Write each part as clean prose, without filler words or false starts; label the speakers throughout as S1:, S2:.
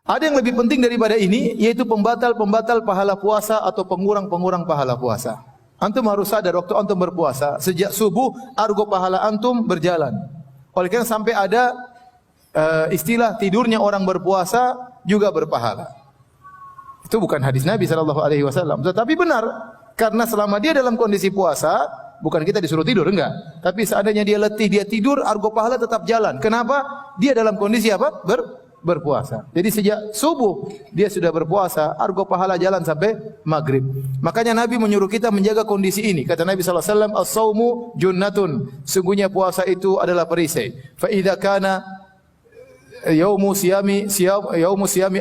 S1: Ada yang lebih penting daripada ini, yaitu pembatal-pembatal pahala puasa atau pengurang-pengurang pahala puasa. Antum harus sadar waktu antum berpuasa, sejak subuh argo pahala antum berjalan. Oleh karena sampai ada istilah tidurnya orang berpuasa juga berpahala. Itu bukan hadis Nabi SAW, tetapi benar. Karena selama dia dalam kondisi puasa, bukan kita disuruh tidur, enggak. Tapi seandainya dia letih, dia tidur, argo pahala tetap jalan. Kenapa? Dia dalam kondisi apa? Berpuasa. Jadi sejak subuh dia sudah berpuasa, argo pahala jalan sampai maghrib. Makanya Nabi menyuruh kita menjaga kondisi ini. Kata Nabi SAW, as-sawmu junnatun. Sungguhnya puasa itu adalah perisai. Fa idza kana yaumu siyami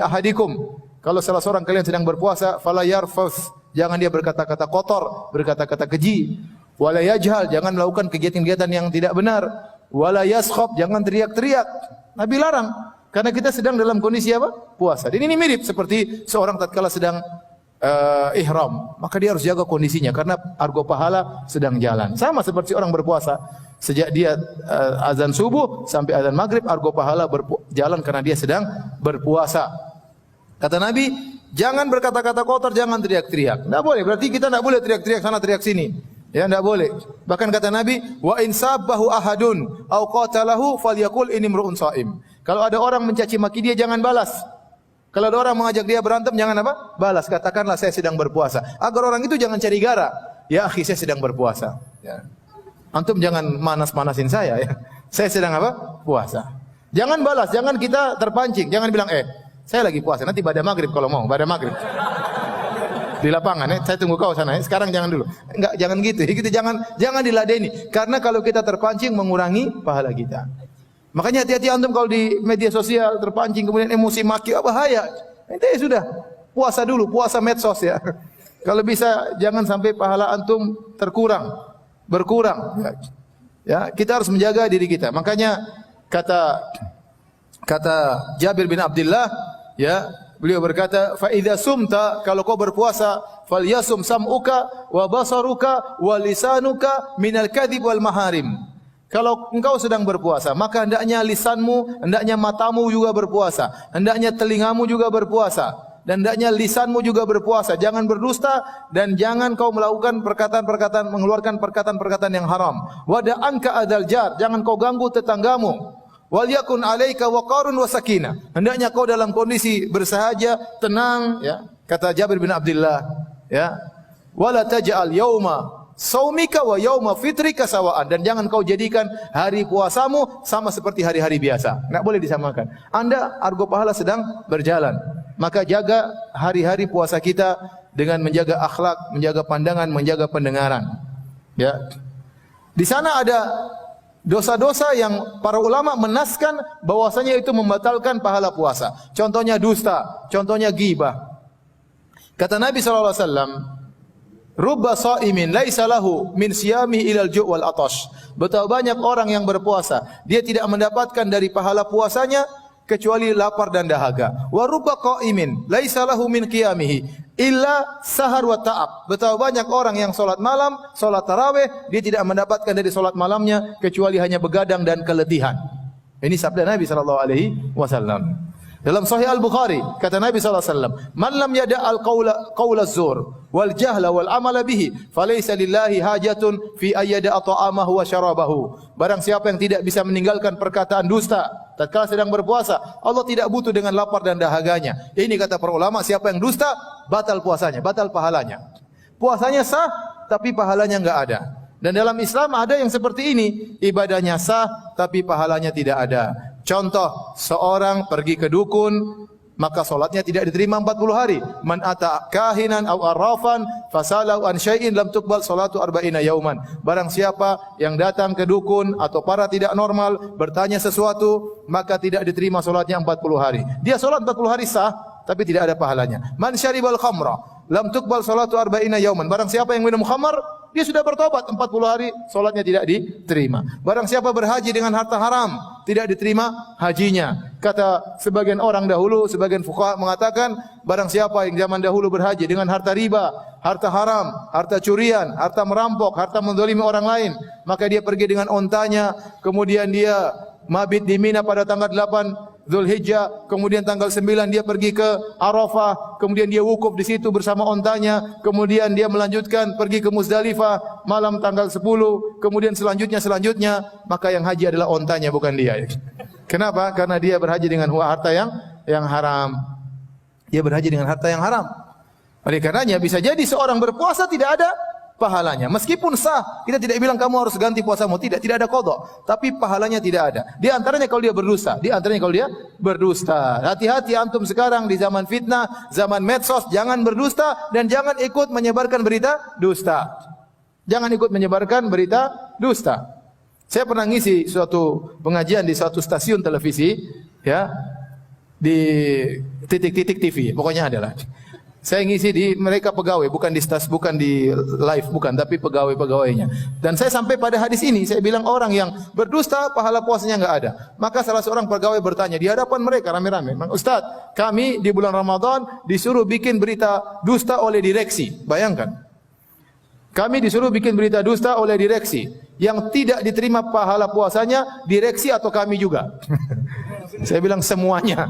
S1: ahadikum. Kalau salah seorang kalian sedang berpuasa, fala yarfus. Jangan dia berkata-kata kotor, berkata-kata keji. Wala yajhal, jangan melakukan kegiatan-kegiatan yang tidak benar. Wala yaskhab, jangan teriak-teriak. Nabi larang. Karena kita sedang dalam kondisi apa? Puasa. Dan ini mirip seperti seorang tatkala sedang ihram, maka dia harus jaga kondisinya karena argo pahala sedang jalan. Sama seperti orang berpuasa. Sejak dia azan subuh sampai azan maghrib, argo pahala jalan karena dia sedang berpuasa. Kata Nabi, jangan berkata-kata kotor, jangan teriak-teriak. Tidak boleh. Berarti kita tidak boleh teriak-teriak sana teriak sini. Ya, tidak boleh. Bahkan kata Nabi, wa in sabbahu ahadun au qatalahu falyaqul inni imru'un shaim. Kalau ada orang mencaci maki dia, jangan balas. Kalau ada orang mengajak dia berantem, jangan apa? Balas. Katakanlah saya sedang berpuasa. Agar orang itu jangan cari gara. Ya akhi, saya sedang berpuasa. Ya. Antum jangan manas-manasin saya. Ya. Saya sedang apa? Puasa. Jangan balas. Jangan kita terpancing. Jangan bilang, saya lagi puasa. Nanti pada maghrib kalau mau. Pada maghrib. Di lapangan, saya tunggu kau sana. Sekarang jangan dulu. Enggak, jangan gitu. Kita jangan diladeni. Karena kalau kita terpancing mengurangi pahala kita. Makanya hati-hati antum kalau di media sosial terpancing kemudian emosi maki, bahaya. Itu sudah puasa dulu, puasa medsos ya. Kalau bisa jangan sampai pahala antum berkurang. Ya, kita harus menjaga diri kita. Makanya kata Jabir bin Abdullah, ya, beliau berkata, fa idza sumta, kalau kau berpuasa, falyasum sam'uka wa basaruka wa lisanuka minal kadhib wal maharim. Kalau engkau sedang berpuasa, maka hendaknya lisanmu, hendaknya matamu juga berpuasa, hendaknya telingamu juga berpuasa, dan hendaknya lisanmu juga berpuasa. Jangan berdusta dan jangan kau melakukan perkataan-perkataan, mengeluarkan perkataan-perkataan yang haram. Wada'anka adzal jar, jangan kau ganggu tetanggamu. Wal yakun 'alaika waqarun wa sakinah. Hendaknya kau dalam kondisi bersahaja, tenang, ya. Kata Jabir bin Abdullah, ya. Wala taj'al yauma saumika wa yauma fitrika sawaan, dan jangan kau jadikan hari puasamu sama seperti hari-hari biasa. Enggak boleh disamakan. Anda argo pahala sedang berjalan. Maka jaga hari-hari puasa kita dengan menjaga akhlak, menjaga pandangan, menjaga pendengaran. Ya. Di sana ada dosa-dosa yang para ulama menaskan bahwasanya itu membatalkan pahala puasa. Contohnya dusta, contohnya ghibah. Kata Nabi sallallahu alaihi wasallam, rubba sha'imin laisa lahu min siyami ilal ju' wal atash. Betapa banyak orang yang berpuasa, dia tidak mendapatkan dari pahala puasanya kecuali lapar dan dahaga. Wa rubba qa'imin laisa lahu min qiyamihi illa sahar wa ta'ab. Betapa banyak orang yang salat malam, salat tarawih, dia tidak mendapatkan dari salat malamnya kecuali hanya begadang dan keletihan. Ini sabda Nabi sallallahu alaihi wasallam. Dalam Sahih Al-Bukhari, kata Nabi SAW, man lam yada' al-qawla az-zur, wal jahla wal amala bihi, falaysa lillahi hajatun fi ayyada'a ta'amahu wa syarabahu. Barang siapa yang tidak bisa meninggalkan perkataan dusta tatkala sedang berpuasa, Allah tidak butuh dengan lapar dan dahaganya. Ini kata para ulama, siapa yang dusta, batal puasanya, batal pahalanya. Puasanya sah, tapi pahalanya enggak ada. Dan dalam Islam ada yang seperti ini, ibadahnya sah, tapi pahalanya tidak ada. Contoh, seorang pergi ke dukun, maka solatnya tidak diterima 40 hari. Man ata kahinan aw arrafan fasalau an syai'in lam tuqbal salatu arba'ina yauman. Barang siapa yang datang ke dukun atau para tidak normal bertanya sesuatu, maka tidak diterima solatnya 40 hari. Dia solat 40 hari sah, tapi tidak ada pahalanya. Man syaribal khamra lam tuqbal salatu arba'ina yauman. Barang siapa yang minum khamar, dia sudah bertobat 40 hari, solatnya tidak diterima. Barang siapa berhaji dengan harta haram, tidak diterima hajinya. Kata sebagian orang dahulu, sebagian fuqaha mengatakan, barang siapa yang zaman dahulu berhaji dengan harta riba, harta haram, harta curian, harta merampok, harta menzalimi orang lain, maka dia pergi dengan ontanya, kemudian dia mabit di Mina pada tanggal 8 Zulhijjah, kemudian tanggal 9 dia pergi ke Arafah, kemudian dia wukuf di situ bersama ontanya, kemudian dia melanjutkan pergi ke Muzdalifah malam tanggal 10, kemudian selanjutnya, maka yang haji adalah ontanya bukan dia. Kenapa? Karena dia berhaji dengan harta yang haram. Dia berhaji dengan harta yang haram. Oleh karenanya bisa jadi seorang berpuasa tidak ada pahalanya. Meskipun sah, kita tidak bilang kamu harus ganti puasamu, tidak ada qadha, tapi pahalanya tidak ada. Di antaranya kalau dia berdusta. Hati-hati antum sekarang di zaman fitnah, zaman medsos, jangan berdusta dan jangan ikut menyebarkan berita dusta. Jangan ikut menyebarkan berita dusta. Saya pernah ngisi suatu pengajian di suatu stasiun televisi, ya, di titik-titik TV, pokoknya adalah. Saya ngisi di mereka pegawai, bukan di live, bukan, tapi pegawai-pegawainya. Dan saya sampai pada hadis ini, saya bilang orang yang berdusta pahala puasanya enggak ada. Maka salah seorang pegawai bertanya di hadapan mereka rame-rame, "Ustaz, kami di bulan Ramadan disuruh bikin berita dusta oleh direksi." Bayangkan. Kami disuruh bikin berita dusta oleh direksi. Yang tidak diterima pahala puasanya direksi atau kami juga. Saya bilang semuanya.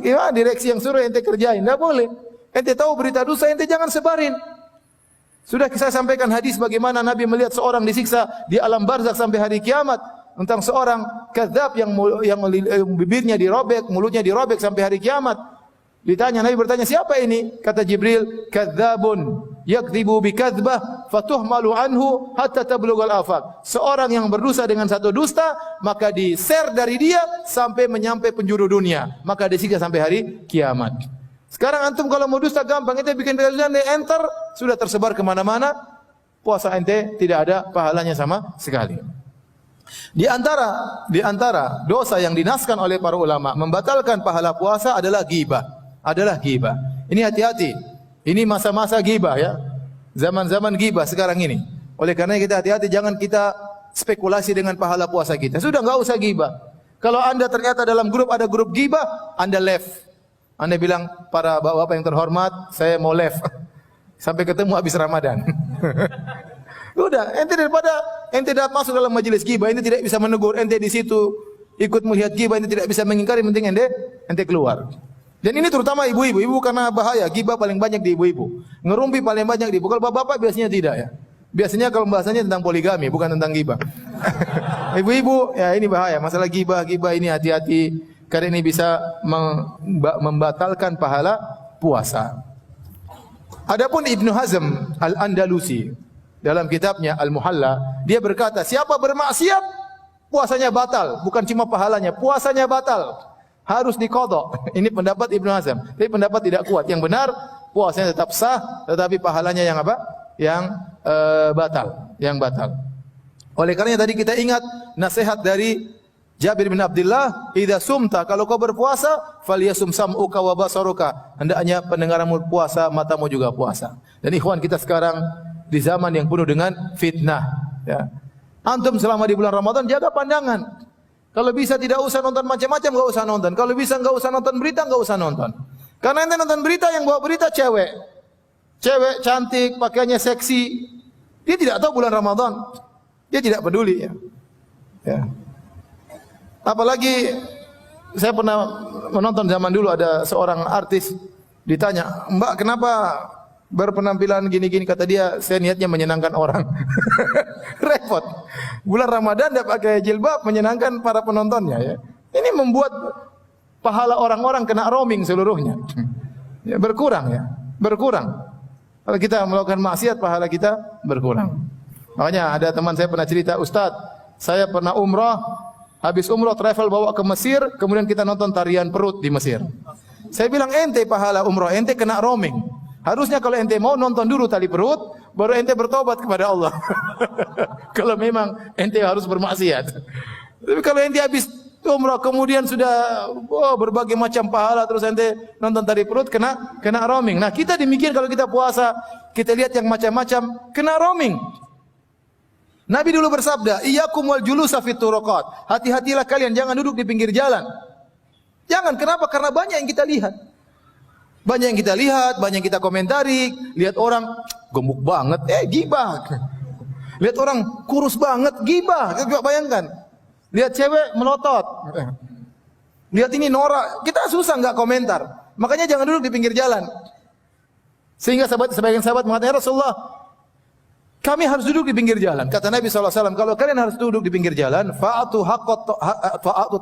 S1: Gimana direksi yang suruh ente kerjain? Enggak boleh. Ente tahu berita dusta, ente jangan sebarin. Sudah saya sampaikan hadis bagaimana Nabi melihat seorang disiksa di alam barzakh sampai hari kiamat, tentang seorang kadzab yang bibirnya dirobek, mulutnya dirobek sampai hari kiamat. Ditanya, Nabi bertanya, siapa ini? Kata Jibril, kadzabun yakdzibu bikadzbah fatuhmalu anhu hatta tablughal afaq. Seorang yang berdusta dengan satu dusta, maka di-share dari dia sampai menyampai penjuru dunia, maka disiksa sampai hari kiamat. Sekarang antum kalau mau dusta gampang, ente bikin berita enter, sudah tersebar kemana-mana, puasa ente tidak ada pahalanya sama sekali. Di antara dosa yang dinaskan oleh para ulama membatalkan pahala puasa adalah ghibah. Ini hati-hati. Ini masa-masa ghibah ya. Zaman-zaman ghibah sekarang ini. Oleh karena kita hati-hati, jangan kita spekulasi dengan pahala puasa kita. Sudah enggak usah ghibah. Kalau Anda ternyata dalam grup ada grup ghibah, Anda left. Anda bilang, para bapak-bapak yang terhormat, saya mau left. Sampai ketemu habis Ramadan. Udah, ente daripada ente dapat masuk dalam majelis ghibah, ente tidak bisa menegur, ente di situ ikut melihat ghibah, ente tidak bisa mengingkari, penting ente keluar. Dan ini terutama ibu-ibu, ibu karena bahaya, ghibah paling banyak di ibu-ibu. Ngerumpi paling banyak di ibu. Kalau bapak-bapak biasanya tidak ya. Biasanya kalau bahasanya tentang poligami, bukan tentang ghibah. Ibu-ibu, ya ini bahaya. Masalah ghibah ini hati-hati. Karena ini bisa membatalkan pahala puasa. Adapun Ibnu Hazm Al-Andalusi dalam kitabnya Al-Muhalla, dia berkata, siapa bermaksiat puasanya batal, bukan cuma pahalanya, puasanya batal. Harus diqadha. Ini pendapat Ibnu Hazm. Tapi pendapat tidak kuat. Yang benar puasanya tetap sah, tetapi pahalanya yang apa? Yang batal. Oleh karenanya tadi kita ingat nasihat dari Jabir bin Abdullah, "Idza sumta, kalau kau berpuasa, falyasum sam'uka wa basaruka." Hendaknya pendengaranmu puasa, matamu juga puasa. Dan ikhwan, kita sekarang di zaman yang penuh dengan fitnah, ya. Antum selama di bulan Ramadan jaga pandangan. Kalau bisa tidak usah nonton macam-macam, enggak usah nonton. Kalau bisa enggak usah nonton berita, enggak usah nonton. Karena ente nonton berita, yang bawa berita cewek. Cewek cantik, pakaiannya seksi. Dia tidak tahu bulan Ramadan. Dia tidak peduli ya. Ya. Apalagi saya pernah menonton zaman dulu ada seorang artis ditanya, "Mbak, kenapa berpenampilan gini-gini?" Kata dia, "Saya niatnya menyenangkan orang." Repot. Bulan Ramadan dia pakai jilbab menyenangkan para penontonnya ya. Ini membuat pahala orang-orang kena roaming seluruhnya. Ya, berkurang. Kalau kita melakukan maksiat, pahala kita berkurang. Makanya ada teman saya pernah cerita, "Ustaz, saya pernah umrah, habis umrah travel bawa ke Mesir, kemudian kita nonton tarian perut di Mesir." Saya bilang, ente pahala umrah, ente kena roaming. Harusnya kalau ente mau nonton dulu tali perut, baru ente bertobat kepada Allah. Kalau memang ente harus bermaksiat. Tapi kalau ente habis umrah kemudian sudah berbagai macam pahala, terus ente nonton tali perut, kena roaming. Nah kita demikian kalau kita puasa, kita lihat yang macam-macam, kena roaming. Nabi dulu bersabda, "Iyyakum wal julusa fit turuqat." Hati-hatilah kalian jangan duduk di pinggir jalan. Jangan, kenapa? Karena banyak yang kita lihat. Banyak yang kita komentari, lihat orang gemuk banget, ghibah. Lihat orang kurus banget, ghibah. Coba bayangkan. Lihat cewek melotot. Lihat ini norak, kita susah enggak komentar. Makanya jangan duduk di pinggir jalan. Sehingga sebagian sahabat mengatakan, "Ya Rasulullah, kami harus duduk di pinggir jalan." Kata Nabi SAW, kalau kalian harus duduk di pinggir jalan, fa'atu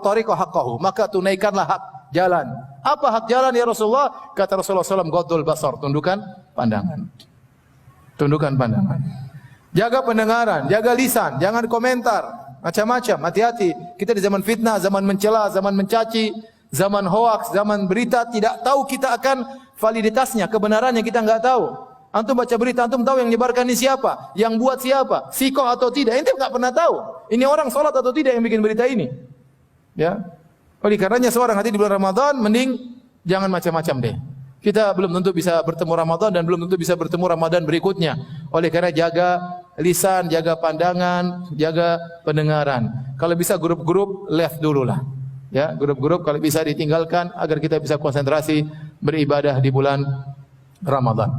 S1: tariqa haqqahu, maka tunaikanlah hak jalan. Apa hak jalan ya Rasulullah? Kata Rasulullah SAW, ghaddul basar, tundukkan pandangan. Tundukkan pandangan. Jaga pendengaran, jaga lisan, jangan komentar, macam-macam, hati-hati. Kita di zaman fitnah, zaman mencela, zaman mencaci, zaman hoaks, zaman berita, tidak tahu kita akan validitasnya, kebenarannya kita enggak tahu. Antum baca berita, antum tahu yang menyebarkan ini siapa, yang buat siapa, sikoh atau tidak, ente enggak pernah tahu. Ini orang salat atau tidak yang bikin berita ini. Ya. Oleh karenanya seorang hati di bulan Ramadan mending jangan macam-macam deh. Kita belum tentu bisa bertemu Ramadan dan belum tentu bisa bertemu Ramadan berikutnya. Oleh karena jaga lisan, jaga pandangan, jaga pendengaran. Kalau bisa grup-grup left dululah. Ya, grup-grup kalau bisa ditinggalkan agar kita bisa konsentrasi beribadah di bulan Ramadan.